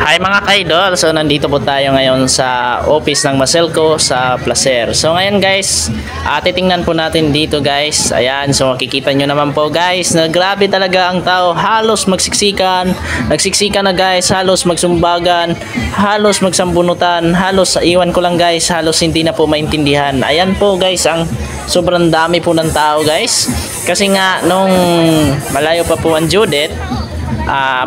Hi mga kaidol, so nandito po tayo ngayon sa office ng Maselco sa Placer. So ngayon guys, titingnan po natin dito guys. Ayan, so makikita nyo naman po guys na grabe talaga ang tao. Halos magsiksikan, nagsiksikan na guys, halos magsumbagan, halos magsambunutan, halos iwan ko lang guys, halos hindi na po maintindihan. Ayan po guys, ang sobrang dami po ng tao guys. Kasi nga nung malayo pa po ang Judith,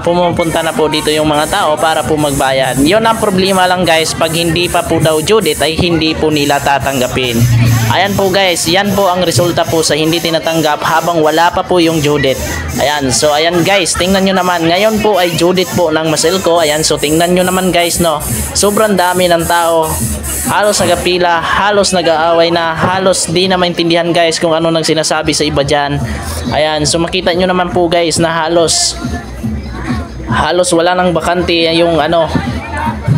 pumupunta na po dito yung mga tao para po magbayad. Yun ang problema lang guys, pag hindi pa po daw Judith ay hindi po nila tatanggapin. Ayan po guys, yan po ang resulta po sa hindi tinatanggap habang wala pa po yung Judith. Ayan, so ayan guys, tingnan nyo naman, ngayon po ay Judith po ng Maselco. Ayan, so tingnan nyo naman guys, no, sobrang dami ng tao, halos nagapila, halos nag-aaway na, halos di na maintindihan guys kung ano nang sinasabi sa iba dyan. Ayan, so makita nyo naman po guys na halos wala nang bakante yung ano,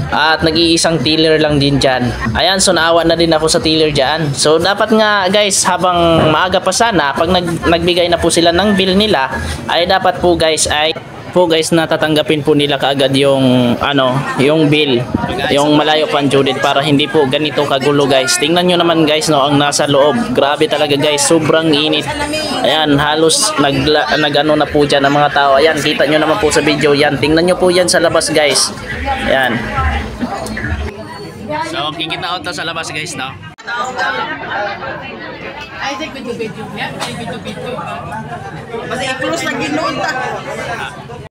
at nag-iisang tiller lang din dyan. Ayan, so naawa na din ako sa tiller dyan. So dapat nga guys, habang maaga pa sana, pag nagbigay na po sila ng bill nila, ay dapat po guys natatanggapin po nila kaagad yung ano, yung bill, yung malayo pa ang Judith, para hindi po ganito kagulo guys. Tingnan nyo naman guys, no, ang nasa loob, grabe talaga guys, sobrang init. Ayan, halos nagano na po dyan ang mga tao. Ayan, kita nyo naman po sa video yan, tingnan nyo po yan sa labas guys. Ayan, so kikita ko to sa labas guys, no. Ay, video niya. Video. Basta i-close lang yun noon ta.